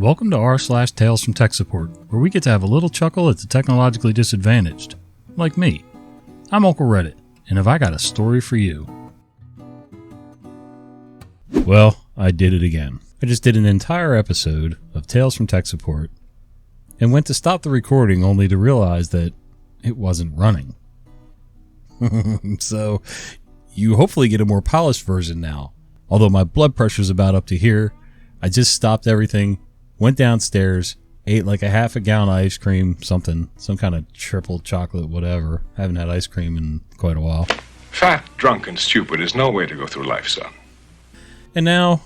Welcome to r/Tales from Tech Support, where we get to have a little chuckle at the technologically disadvantaged, like me. I'm Uncle Reddit, and have I got a story for you. Well, I did it again. I just did an entire episode of Tales from Tech Support, and went to stop the recording only to realize that it wasn't running. So, you hopefully get a more polished version now. Although my blood pressure's about up to here, I just stopped everything, went downstairs, ate like a half a gallon of ice cream, some kind of triple chocolate, whatever. Haven't had ice cream in quite a while. Fat, drunk, and stupid is no way to go through life, son. And now,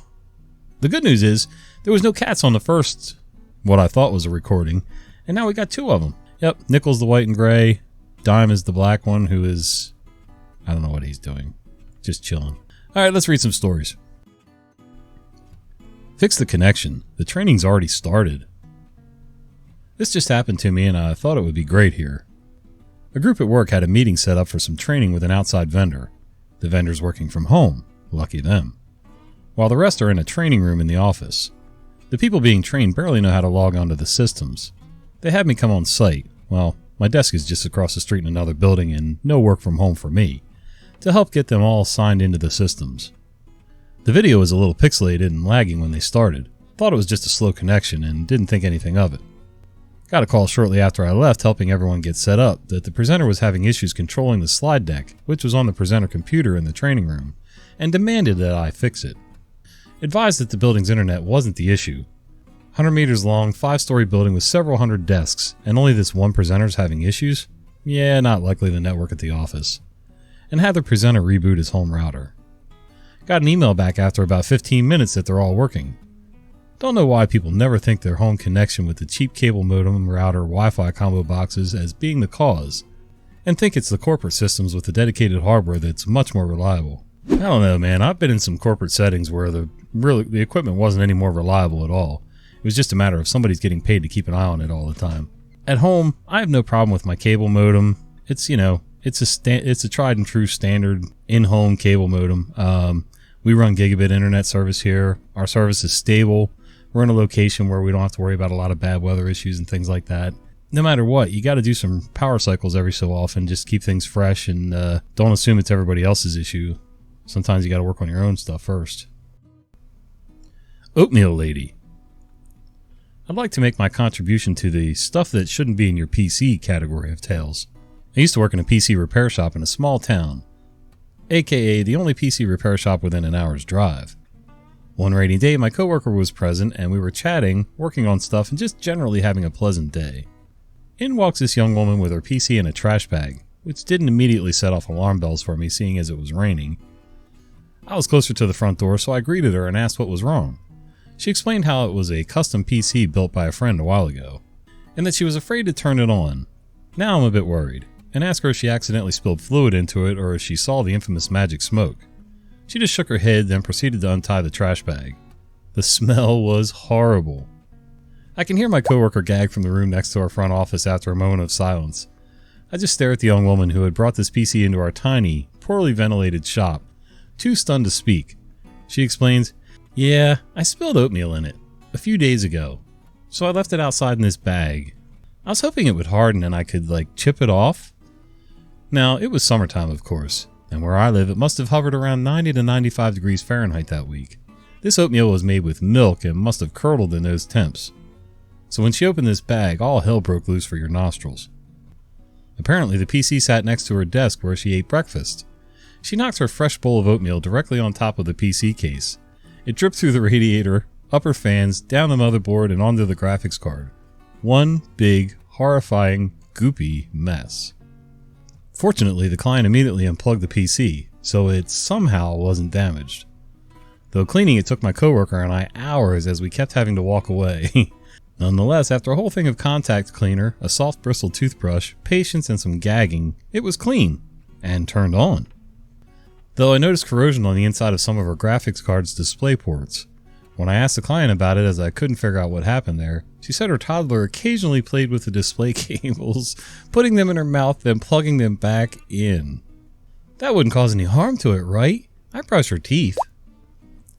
the good news is, there was no cats on the first, what I thought was a recording, and now we got two of them. Yep, Nickel's the white and gray, Dime is the black one who is, I don't know what he's doing, just chilling. Alright, let's read some stories. Fix the connection. The training's already started. This just happened to me and I thought it would be great here. A group at work had a meeting set up for some training with an outside vendor. The vendor's working from home. Lucky them. While the rest are in a training room in the office. The people being trained barely know how to log onto the systems. They had me come on site. Well, my desk is just across the street in another building and no work from home for me, to help get them all signed into the systems. The video was a little pixelated and lagging when they started. Thought it was just a slow connection and didn't think anything of it. Got a call shortly after I left helping everyone get set up that the presenter was having issues controlling the slide deck, which was on the presenter computer in the training room, and demanded that I fix it. Advised that the building's internet wasn't the issue. 100 meters long, 5-story building with several hundred desks, and only this one presenter's having issues? Yeah, not likely the network at the office. And had the presenter reboot his home router. Got an email back after about 15 minutes that they're all working. Don't know why people never think their home connection with the cheap cable modem, router, Wi-Fi combo boxes as being the cause, and think it's the corporate systems with the dedicated hardware that's much more reliable. I don't know, man. I've been in some corporate settings where the equipment wasn't any more reliable at all. It was just a matter of somebody's getting paid to keep an eye on it all the time. At home, I have no problem with my cable modem. It's, it's a tried and true standard in-home cable modem. We run gigabit internet service here. Our service is stable. We're in a location where we don't have to worry about a lot of bad weather issues and things like that. No matter what, you got to do some power cycles every so often, just keep things fresh and don't assume it's everybody else's issue. Sometimes you got to work on your own stuff first. Oatmeal Lady. I'd like to make my contribution to the stuff that shouldn't be in your PC category of tales. I used to work in a PC repair shop in a small town, aka the only PC repair shop within an hour's drive. One rainy day, my coworker was present and we were chatting, working on stuff, and just generally having a pleasant day. In walks this young woman with her PC in a trash bag, which didn't immediately set off alarm bells for me seeing as it was raining. I was closer to the front door, so I greeted her and asked what was wrong. She explained how it was a custom PC built by a friend a while ago, and that she was afraid to turn it on. Now I'm a bit worried, and asked her if she accidentally spilled fluid into it or if she saw the infamous magic smoke. She just shook her head, then proceeded to untie the trash bag. The smell was horrible. I can hear my coworker gag from the room next to our front office after a moment of silence. I just stare at the young woman who had brought this PC into our tiny, poorly ventilated shop, too stunned to speak. She explains, "Yeah, I spilled oatmeal in it a few days ago, so I left it outside in this bag. I was hoping it would harden and I could, chip it off." Now, it was summertime, of course, and where I live it must have hovered around 90 to 95 degrees Fahrenheit that week. This oatmeal was made with milk and must have curdled in those temps. So when she opened this bag, all hell broke loose for your nostrils. Apparently, the PC sat next to her desk where she ate breakfast. She knocked her fresh bowl of oatmeal directly on top of the PC case. It dripped through the radiator, up her fans, down the motherboard, and onto the graphics card. One big, horrifying, goopy mess. Fortunately, the client immediately unplugged the PC, so it somehow wasn't damaged. Though cleaning it took my coworker and I hours as we kept having to walk away. Nonetheless, after a whole thing of contact cleaner, a soft bristled toothbrush, patience, and some gagging, it was clean and turned on. Though I noticed corrosion on the inside of some of her graphics card's display ports. When I asked the client about it as I couldn't figure out what happened there, she said her toddler occasionally played with the display cables, putting them in her mouth, then plugging them back in. That wouldn't cause any harm to it, right? I brush her teeth.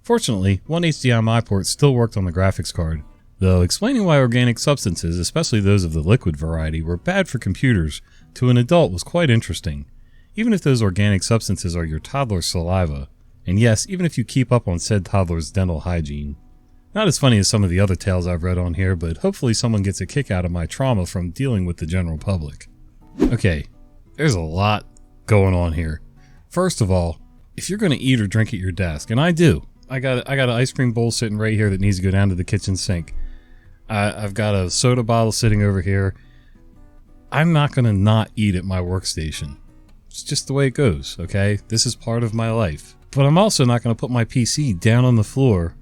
Fortunately, one HDMI port still worked on the graphics card, Though explaining why organic substances, especially those of the liquid variety, were bad for computers to an adult was quite interesting, even if those organic substances are your toddler's saliva, and yes, even if you keep up on said toddler's dental hygiene. Not as funny as some of the other tales I've read on here, but hopefully someone gets a kick out of my trauma from dealing with the general public. Okay, there's a lot going on here. First of all, if you're going to eat or drink at your desk, and I do, I got an ice cream bowl sitting right here that needs to go down to the kitchen sink. I've got a soda bottle sitting over here. I'm not going to not eat at my workstation. It's just the way it goes, okay? This is part of my life. But I'm also not going to put my PC down on the floor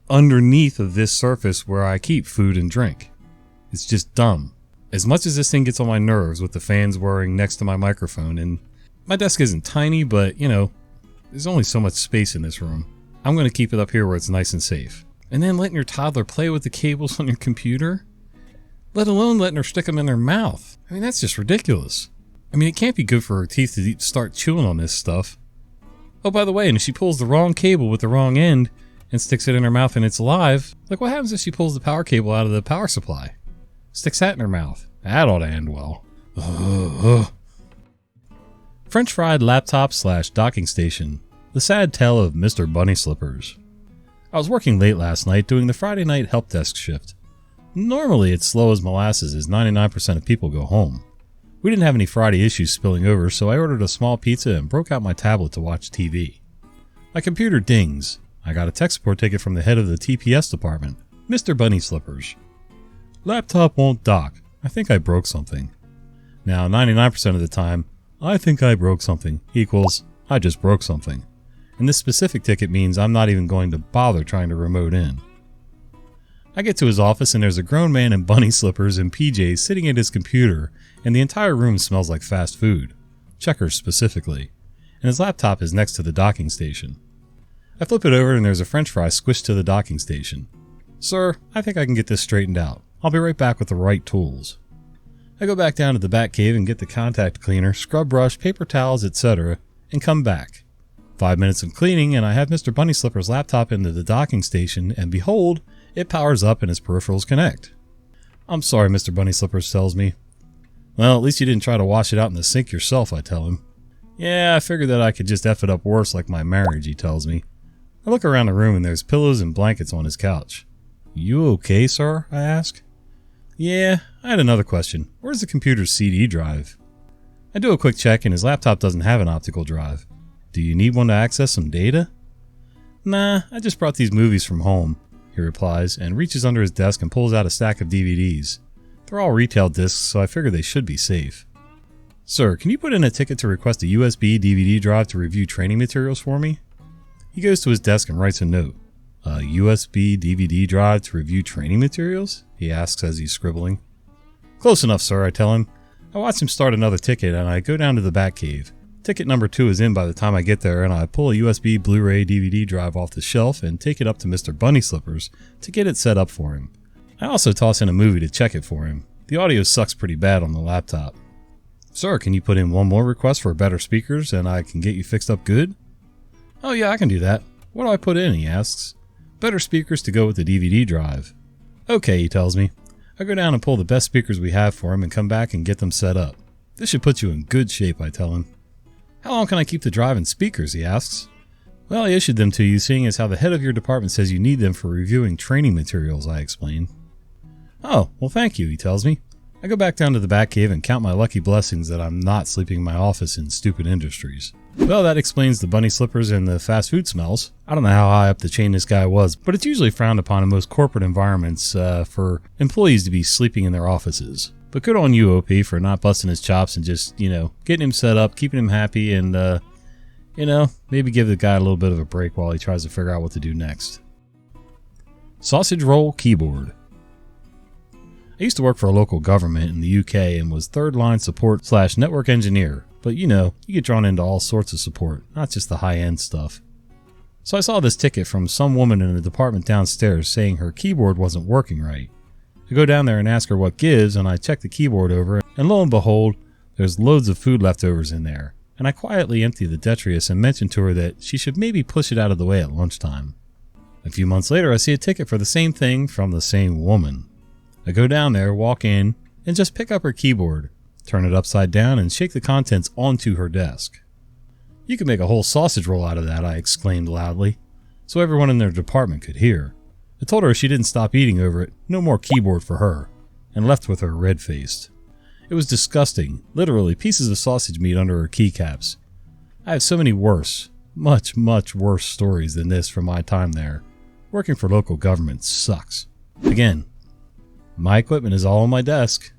underneath of this surface where I keep food and drink. It's just dumb. As much as this thing gets on my nerves with the fans whirring next to my microphone, and my desk isn't tiny, but, you know, there's only so much space in this room. I'm going to keep it up here where it's nice and safe. And then letting your toddler play with the cables on your computer? Let alone letting her stick them in their mouth. I mean, that's just ridiculous. I mean, it can't be good for her teeth to start chewing on this stuff. Oh, by the way, and if she pulls the wrong cable with the wrong end and sticks it in her mouth and it's live, like what happens if she pulls the power cable out of the power supply? Sticks that in her mouth. That ought to end well. French fried laptop / docking station. The sad tale of Mr. Bunny Slippers. I was working late last night doing the Friday night help desk shift. Normally it's slow as molasses as 99% of people go home. We didn't have any Friday issues spilling over, so I ordered a small pizza and broke out my tablet to watch TV. My computer dings. I got a tech support ticket from the head of the TPS department, Mr. Bunny Slippers. Laptop won't dock. I think I broke something. Now, 99% of the time, I think I broke something equals I just broke something. And this specific ticket means I'm not even going to bother trying to remote in. I get to his office and there's a grown man in bunny slippers and PJs sitting at his computer, and the entire room smells like fast food. Checkers specifically. And his laptop is next to the docking station. I flip it over and there's a french fry squished to the docking station. Sir, I think I can get this straightened out. I'll be right back with the right tools. I go back down to the Batcave and get the contact cleaner, scrub brush, paper towels, etc., and come back. 5 minutes of cleaning and I have Mr. Bunny Slipper's laptop into the docking station, and behold, it powers up and his peripherals connect. I'm sorry, Mr. Bunny Slippers tells me. Well, at least you didn't try to wash it out in the sink yourself, I tell him. Yeah, I figured that I could just F it up worse like my marriage, he tells me. I look around the room and there's pillows and blankets on his couch. You okay, sir? I ask. Yeah, I had another question. Where's the computer's CD drive? I do a quick check and his laptop doesn't have an optical drive. Do you need one to access some data? Nah, I just brought these movies from home, he replies, and reaches under his desk and pulls out a stack of DVDs. They're all retail discs, so I figure they should be safe. Sir, can you put in a ticket to request a USB DVD drive to review training materials for me? He goes to his desk and writes a note. A USB DVD drive to review training materials? He asks as he's scribbling. Close enough, sir, I tell him. I watch him start another ticket and I go down to the Batcave. Ticket number 2 is in by the time I get there, and I pull a USB Blu-ray DVD drive off the shelf and take it up to Mr. Bunny Slippers to get it set up for him. I also toss in a movie to check it for him. The audio sucks pretty bad on the laptop. Sir, can you put in one more request for better speakers and I can get you fixed up good? Oh yeah, I can do that. What do I put in, he asks. Better speakers to go with the DVD drive. Okay, he tells me. I go down and pull the best speakers we have for him and come back and get them set up. This should put you in good shape, I tell him. How long can I keep the drive and speakers, he asks. Well, I issued them to you, seeing as how the head of your department says you need them for reviewing training materials, I explain. Oh, well thank you, he tells me. I go back down to the Batcave and count my lucky blessings that I'm not sleeping in my office in stupid industries. Well, that explains the bunny slippers and the fast food smells. I don't know how high up the chain this guy was, but it's usually frowned upon in most corporate environments for employees to be sleeping in their offices. But good on you, OP, for not busting his chops and just, getting him set up, keeping him happy, and, maybe give the guy a little bit of a break while he tries to figure out what to do next. Sausage roll keyboard. I used to work for a local government in the UK and was third-line support / network engineer, but you get drawn into all sorts of support, not just the high-end stuff. So I saw this ticket from some woman in the department downstairs saying her keyboard wasn't working right. I go down there and ask her what gives, and I check the keyboard over, and lo and behold, there's loads of food leftovers in there, and I quietly empty the detritus and mention to her that she should maybe push it out of the way at lunchtime. A few months later, I see a ticket for the same thing from the same woman. I go down there, walk in, and just pick up her keyboard, turn it upside down, and shake the contents onto her desk. "You could make a whole sausage roll out of that," I exclaimed loudly, so everyone in their department could hear. I told her if she didn't stop eating over it, no more keyboard for her, and left with her red-faced. It was disgusting, literally pieces of sausage meat under her keycaps. I have so many worse, much, much worse stories than this from my time there. Working for local government sucks. Again, my equipment is all on my desk,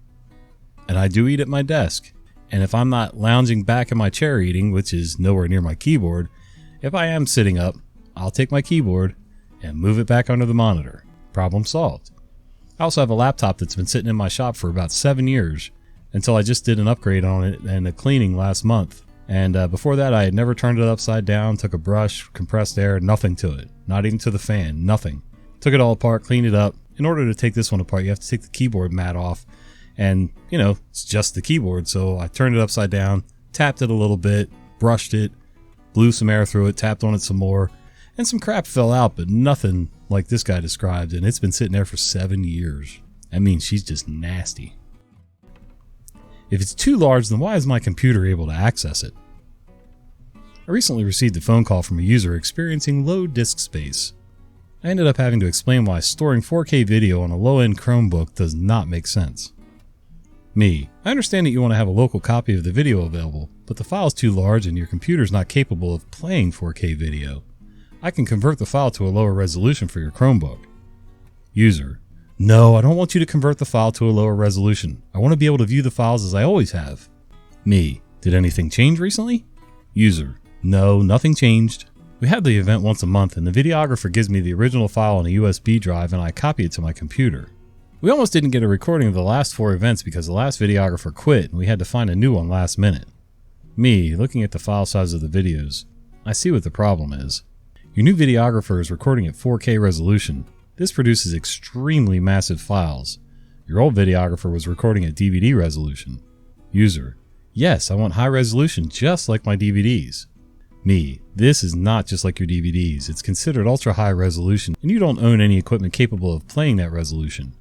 and I do eat at my desk. And if I'm not lounging back in my chair eating, which is nowhere near my keyboard, if I am sitting up, I'll take my keyboard and move it back under the monitor. Problem solved. I also have a laptop that's been sitting in my shop for about 7 years, until I just did an upgrade on it and a cleaning last month. And before that, I had never turned it upside down, took a brush, compressed air, nothing to it. Not even to the fan, nothing. Took it all apart, cleaned it up. In order to take this one apart, you have to take the keyboard mat off. And, you know, it's just the keyboard, so I turned it upside down, tapped it a little bit, brushed it, blew some air through it, tapped on it some more, and some crap fell out, but nothing like this guy described, and it's been sitting there for 7 years. I mean, she's just nasty. If it's too large, then why is my computer able to access it? I recently received a phone call from a user experiencing low disk space. I ended up having to explain why storing 4K video on a low-end Chromebook does not make sense. Me, I understand that you want to have a local copy of the video available, but the file is too large and your computer is not capable of playing 4K video. I can convert the file to a lower resolution for your Chromebook. User, no, I don't want you to convert the file to a lower resolution. I want to be able to view the files as I always have. Me, did anything change recently? User, no, nothing changed. We have the event once a month and the videographer gives me the original file on a USB drive and I copy it to my computer. We almost didn't get a recording of the last 4 events because the last videographer quit and we had to find a new one last minute. Me, looking at the file size of the videos, I see what the problem is. Your new videographer is recording at 4K resolution. This produces extremely massive files. Your old videographer was recording at DVD resolution. User, yes, I want high resolution just like my DVDs. Me, this is not just like your DVDs. It's considered ultra high resolution and you don't own any equipment capable of playing that resolution.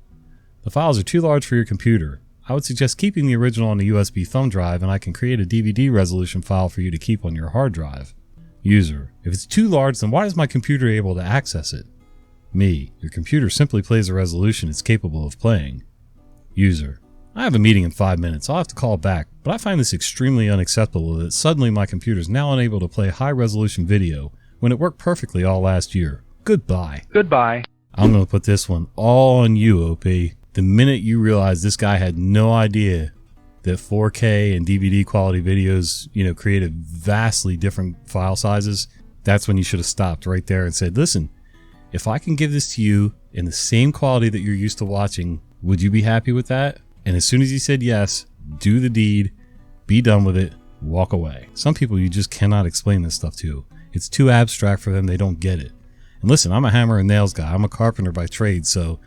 The files are too large for your computer. I would suggest keeping the original on a USB thumb drive and I can create a DVD resolution file for you to keep on your hard drive. User, if it's too large, then why is my computer able to access it? Me, your computer simply plays the resolution it's capable of playing. User, I have a meeting in 5 minutes. I'll have to call back, but I find this extremely unacceptable that suddenly my computer is now unable to play high resolution video when it worked perfectly all last year. Goodbye. Goodbye. I'm going to put this one all on you, OP. The minute you realize this guy had no idea that 4K and DVD quality videos, created vastly different file sizes, that's when you should have stopped right there and said, listen, if I can give this to you in the same quality that you're used to watching, would you be happy with that? And as soon as he said yes, do the deed, be done with it, walk away. Some people you just cannot explain this stuff to. It's too abstract for them, they don't get it. And listen, I'm a hammer and nails guy. I'm a carpenter by trade, so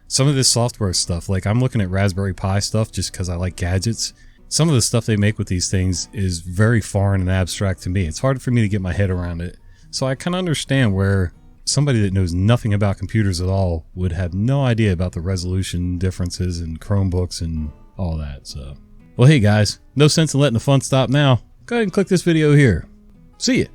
some of this software stuff, like I'm looking at Raspberry Pi stuff just because I like gadgets. Some of the stuff they make with these things is very foreign and abstract to me. It's hard for me to get my head around it. So I can understand where somebody that knows nothing about computers at all would have no idea about the resolution differences in Chromebooks and all that. So, well, hey guys, no sense in letting the fun stop now. Go ahead and click this video here. See ya.